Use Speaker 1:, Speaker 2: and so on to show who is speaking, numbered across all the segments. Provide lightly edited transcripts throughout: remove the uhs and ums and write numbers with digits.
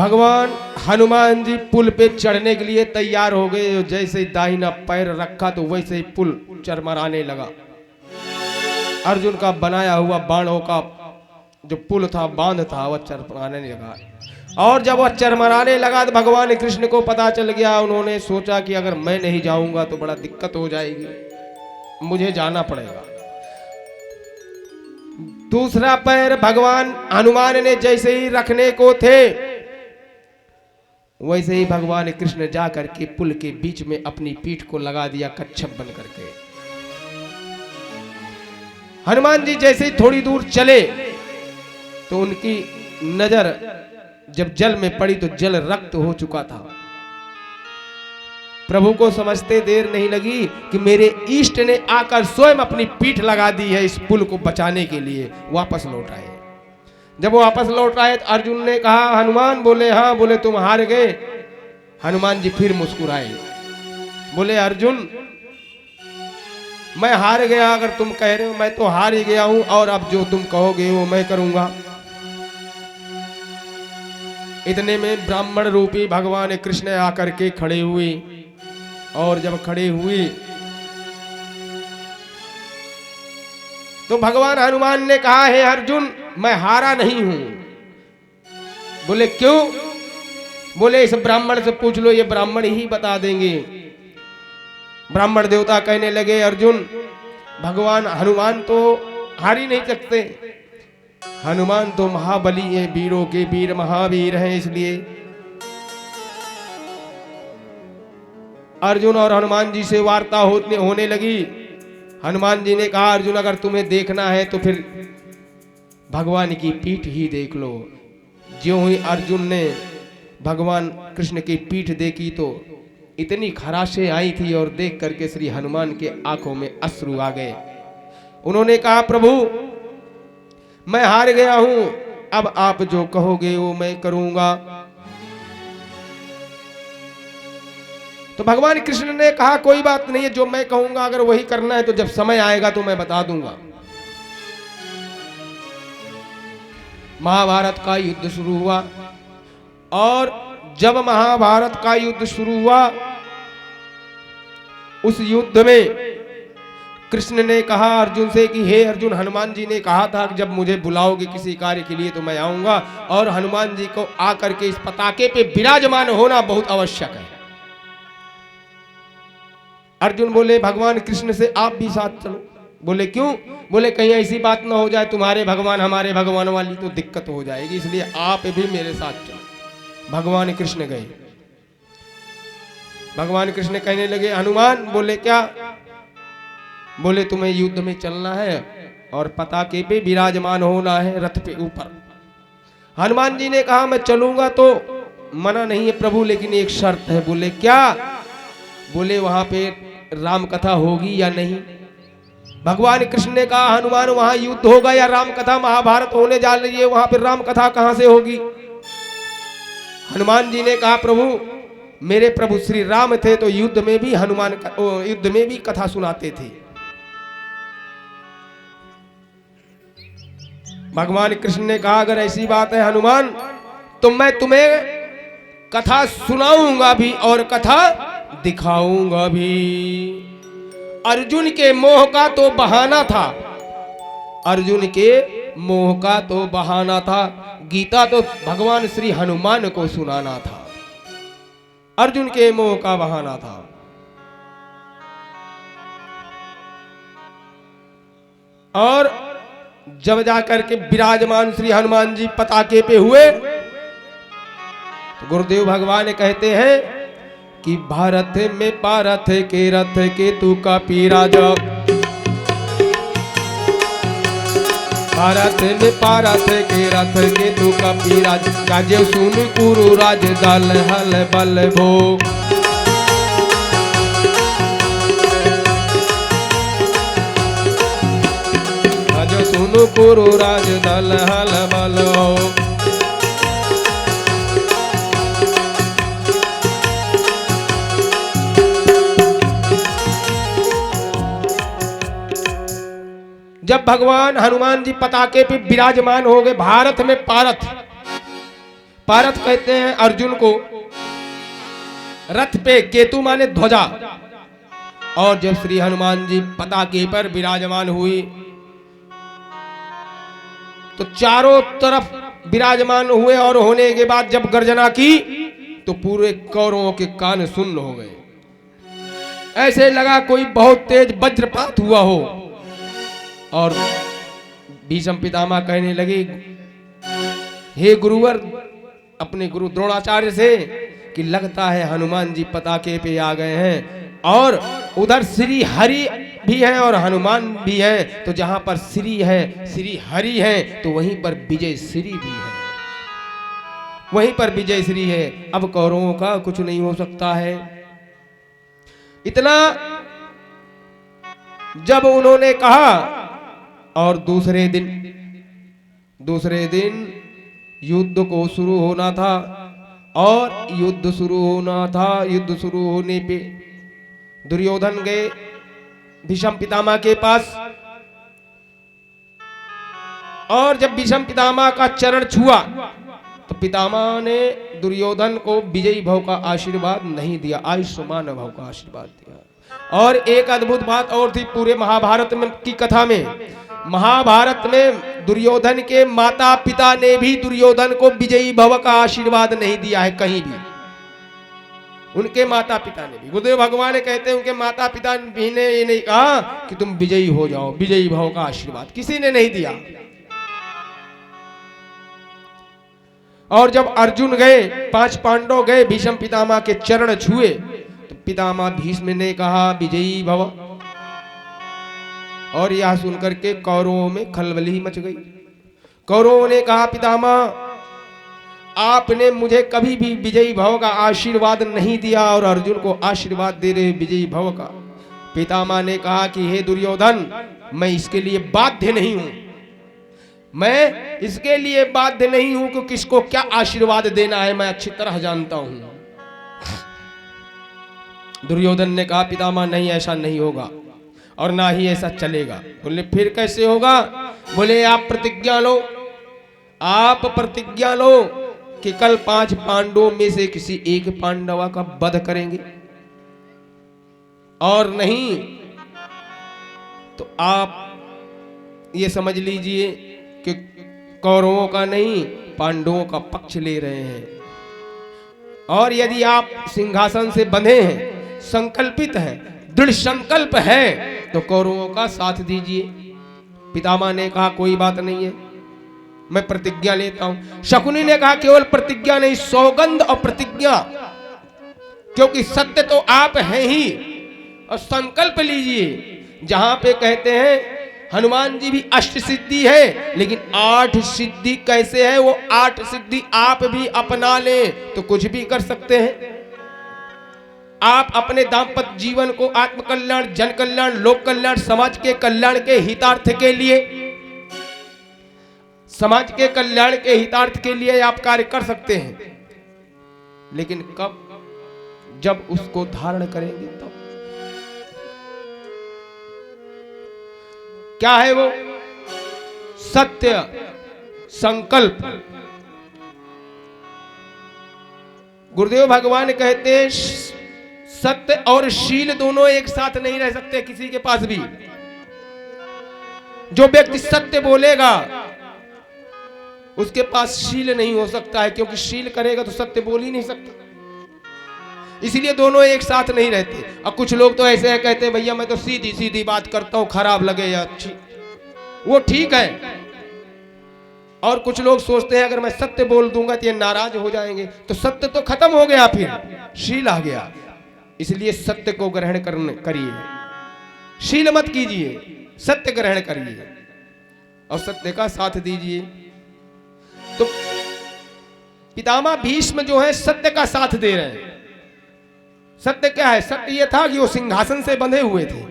Speaker 1: भगवान हनुमान जी पुल पे चढ़ने के लिए तैयार हो गए। जैसे ही दाहिना पैर रखा तो वैसे ही पुल चरमराने लगा। अर्जुन का बनाया हुआ बाणों का जो पुल था, बांध था, वह चरमराने लगा। और जब वह चरमराने लगा तो भगवान कृष्ण को पता चल गया। उन्होंने सोचा कि अगर मैं नहीं जाऊंगा तो बड़ा दिक्कत हो जाएगी, मुझे जाना पड़ेगा। दूसरा पैर भगवान हनुमान ने जैसे ही रखने को थे, वैसे ही भगवान कृष्ण जाकर के पुल के बीच में अपनी पीठ को लगा दिया कच्छप बन करके। हनुमान जी जैसे ही थोड़ी दूर चले तो उनकी नजर जब जल में पड़ी तो जल रक्त हो चुका था। प्रभु को समझते देर नहीं लगी कि मेरे इष्ट ने आकर स्वयं अपनी पीठ लगा दी है इस पुल को बचाने के लिए। वापस लौट आए। जब वो वापस लौट आए तो अर्जुन ने कहा हनुमान, बोले हाँ। बोले तुम हार गए। हनुमान जी फिर मुस्कुराए, बोले अर्जुन मैं हार गया अगर तुम कह रहे हो, मैं तो हार ही गया हूं और अब जो तुम कहोगे वो मैं करूंगा। इतने में ब्राह्मण रूपी भगवान कृष्ण आकर के खड़े हुए। और जब खड़े हुए तो भगवान हनुमान ने कहा हे अर्जुन, मैं हारा नहीं हूं। बोले क्यों? बोले इस ब्राह्मण से पूछ लो, ये ब्राह्मण ही बता देंगे। ब्राह्मण देवता कहने लगे अर्जुन, भगवान हनुमान तो हार ही नहीं सकते। हनुमान तो महाबली है, वीरों के वीर महावीर हैं। इसलिए अर्जुन और हनुमान जी से वार्ता होने लगी। हनुमान जी ने कहा अर्जुन अगर तुम्हें देखना है तो फिर भगवान की पीठ ही देख लो। ज्यों ही अर्जुन ने भगवान कृष्ण की पीठ देखी तो इतनी खराशें आई थी और देख करके श्री हनुमान के आंखों में अश्रु आ गए। उन्होंने कहा प्रभु मैं हार गया हूं, अब आप जो कहोगे वो मैं करूंगा। तो भगवान कृष्ण ने कहा कोई बात नहीं है, जो मैं कहूंगा अगर वही करना है तो जब समय आएगा तो मैं बता दूंगा। महाभारत का युद्ध शुरू हुआ और जब महाभारत का युद्ध शुरू हुआ उस युद्ध में कृष्ण ने कहा अर्जुन से कि हे अर्जुन, हनुमान जी ने कहा था कि जब मुझे बुलाओगे किसी कार्य के लिए तो मैं आऊंगा और हनुमान जी को आकर के इस पताके पे विराजमान होना बहुत आवश्यक है। अर्जुन बोले भगवान कृष्ण से आप भी साथ चलो। बोले क्यों? बोले कहीं ऐसी बात ना हो जाए तुम्हारे भगवान हमारे भगवान वाली तो दिक्कत हो जाएगी, इसलिए आप भी मेरे साथ चलो। भगवान कृष्ण गए। भगवान कृष्ण कहने लगे हनुमान। बोले क्या? बोले तुम्हें युद्ध में चलना है और पताके पे विराजमान होना है रथ पे ऊपर। हनुमान जी ने कहा मैं चलूंगा तो मना नहीं है प्रभु, लेकिन एक शर्त है। बोले क्या? बोले वहां पे राम कथा होगी या नहीं। भगवान कृष्ण ने कहा हनुमान वहां युद्ध होगा या राम कथा? महाभारत होने जा रही है, वहां पे राम कथा कहां से होगी? हनुमान जी ने कहा प्रभु मेरे प्रभु श्री राम थे तो युद्ध में भी युद्ध में भी कथा सुनाते थे। भगवान कृष्ण ने कहा अगर ऐसी बात है हनुमान तो मैं तुम्हें कथा सुनाऊंगा भी और कथा दिखाऊंगा भी। अर्जुन के मोह का तो बहाना था, अर्जुन के मोह का तो बहाना था। गीता तो भगवान श्री हनुमान को सुनाना था, अर्जुन के मोह का बहाना था। और जब जाकर के विराजमान श्री हनुमान जी पताके पे हुए तो गुरुदेव भगवान कहते हैं कि भारत में पारथ के रथ के तू का पीरा जाओ। भारत में पारथ के रथ के तू का पीरा राजे सुन कुरु राज दल हल बल भो। राजे सुन कुरु राज दल हल बल हो। जब भगवान हनुमान जी पताके पे विराजमान हो गए, भारत में पारथ, पारथ कहते हैं अर्जुन को, रथ पे केतु माने ध्वजा। और जब श्री हनुमान जी पताके पर विराजमान हुई तो चारों तरफ विराजमान हुए, और होने के बाद जब गर्जना की तो पूरे कौरवों के कान सुन्न हो गए। ऐसे लगा कोई बहुत तेज वज्रपात हुआ हो। और भीष्म पितामह कहने लगे, हे गुरुवर, अपने गुरु द्रोणाचार्य से, कि लगता है हनुमान जी पताके पे आ गए हैं, और उधर श्री हरि भी है और हनुमान भी है, तो जहां पर श्री है, श्री हरि है, तो वहीं पर विजय श्री भी है, वहीं पर विजय श्री है। अब कौरवों का कुछ नहीं हो सकता है। इतना जब उन्होंने कहा, और दूसरे दिन युद्ध को शुरू होना था, और युद्ध शुरू होने पे दुर्योधन गए भीष्म पितामह के पास, और जब भीष्म पितामह का चरण छुआ तो पितामह ने दुर्योधन को विजयी भव का आशीर्वाद नहीं दिया, आयुष्मान भव का आशीर्वाद दिया। और एक अद्भुत बात और थी पूरे महाभारत में की कथा में, महाभारत में दुर्योधन के माता पिता ने भी दुर्योधन को विजयी भव का आशीर्वाद नहीं दिया है कहीं भी। उनके माता पिता ने भी, गुरुदेव भगवान कहते हैं उनके माता पिता भी ने ये नहीं कहा कि तुम विजयी हो जाओ, विजयी भव का आशीर्वाद किसी ने नहीं दिया। और जब अर्जुन गए, 5 पांडव गए, भीष्म पितामह के चरण छुए, तो पितामह भीष्म ने कहा विजयी भव। और यह सुनकर के कौरवों में खलबली मच गई। कौरवों ने कहा, पितामह आपने मुझे कभी भी विजयी भव का आशीर्वाद नहीं दिया, और अर्जुन को आशीर्वाद दे रहे विजयी भव का। पितामह ने कहा कि हे दुर्योधन, मैं इसके लिए बाध्य नहीं हूं, मैं इसके लिए बाध्य नहीं हूं कि किसको क्या आशीर्वाद देना है, मैं अच्छी तरह जानता हूं। दुर्योधन ने कहा, पितामह नहीं, ऐसा नहीं होगा और ना ही ऐसा चलेगा। बोले फिर कैसे होगा? बोले आप प्रतिज्ञा लो, आप प्रतिज्ञा लो कि कल 5 पांडवों में से किसी एक पांडवा का वध करेंगे, और नहीं तो आप ये समझ लीजिए कि कौरवों का नहीं पांडवों का पक्ष ले रहे हैं। और यदि आप सिंहासन से बंधे हैं, संकल्पित हैं, दृढ़ संकल्प है, तो कौरवों का साथ दीजिए। पितामह ने कहा कोई बात नहीं है, मैं प्रतिज्ञा लेता हूं। शकुनी ने कहा केवल प्रतिज्ञा नहीं, सौगंध और प्रतिज्ञा, क्योंकि सत्य तो आप हैं ही, और संकल्प लीजिए। जहां पे कहते हैं हनुमान जी भी अष्ट सिद्धि है, लेकिन 8 सिद्धि कैसे है, वो 8 सिद्धि आप भी अपना लें तो कुछ भी कर सकते हैं। आप अपने दाम्पत्य जीवन को आत्म कल्याण, जन कल्याण, लोक कल्याण, समाज के कल्याण के हितार्थ के लिए, समाज के कल्याण के हितार्थ के लिए आप कार्य कर सकते हैं, लेकिन कब? जब उसको धारण करेंगे तब। क्या है वो? सत्य, संकल्प। गुरुदेव भगवान कहते हैं सत्य और शील दोनों एक साथ नहीं रह सकते किसी के पास भी। जो व्यक्ति सत्य बोलेगा उसके पास शील नहीं हो सकता है, क्योंकि शील करेगा तो सत्य बोल ही नहीं सकता। इसलिए दोनों एक साथ नहीं रहते। अब कुछ लोग तो ऐसे हैं, कहते हैं भैया मैं तो सीधी सीधी बात करता हूं, खराब लगे या अच्छी, वो ठीक है। और कुछ लोग सोचते हैं अगर मैं सत्य बोल दूंगा तो ये नाराज हो जाएंगे, तो सत्य तो खत्म हो गया, फिर शील आ गया। इसलिए सत्य को ग्रहण करिए, शील मत कीजिए, सत्य ग्रहण करिए और सत्य का साथ दीजिए। तो पितामह भीष्म जो है सत्य का साथ दे रहे हैं। सत्य क्या है? सत्य यह था कि वो सिंहासन से बंधे हुए थे।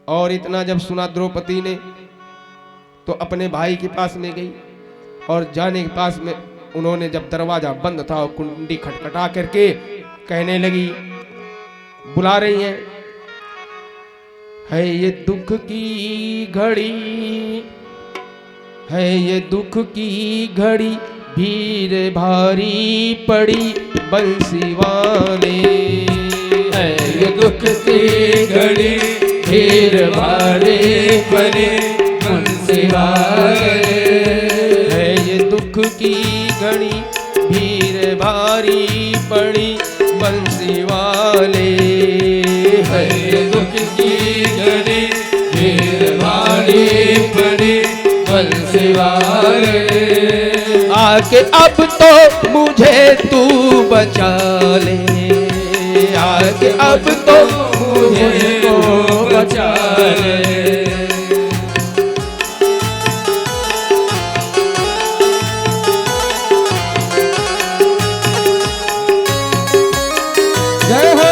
Speaker 1: और इतना जब सुना द्रौपदी ने, तो अपने भाई के पास में गई, और जाने के पास में उन्होंने जब दरवाजा बंद था और कुंडी खटखटा करके कहने लगी, बुला रही हैं, है ये दुख की घड़ी, है ये दुख की घड़ी, भीड़ भारी पड़ी बंसी वाले।
Speaker 2: है ये दुख की घड़ी, भीड़ भारी पड़ी बंसी वाले।
Speaker 1: है ये दुख की घड़ी, भीड़ भारी पड़ी बंसी वाले।
Speaker 2: है ये दुख की घड़ी, भीड़ भारी पड़ी बंसी वाले।
Speaker 1: आके अब तो मुझे तू बचा ले, आके अब तो मुझे
Speaker 2: तो बचा ले।
Speaker 1: जय हो।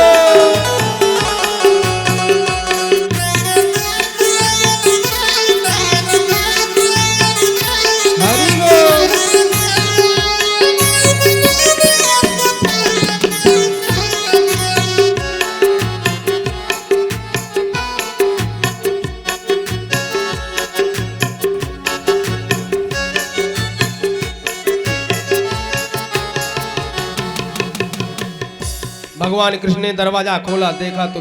Speaker 1: हरि बोल। भगवान कृष्ण ने दरवाजा खोला, देखा तो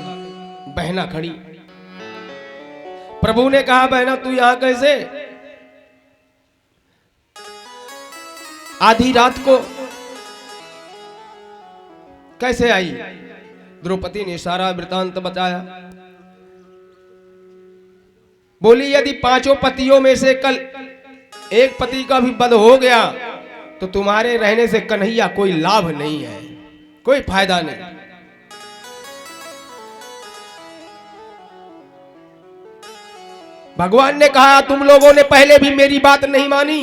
Speaker 1: बहना खड़ी। प्रभु ने कहा, बहना तू यहां कैसे? आधी रात को कैसे आई? द्रौपदी ने सारा वृतांत बताया। बोली, यदि पांचों पतियों में से कल एक पति का भी वध हो गया तो तुम्हारे रहने से कन्हैया कोई लाभ नहीं है, कोई फायदा नहीं। भगवान ने कहा, तुम लोगों ने पहले भी मेरी बात नहीं मानी,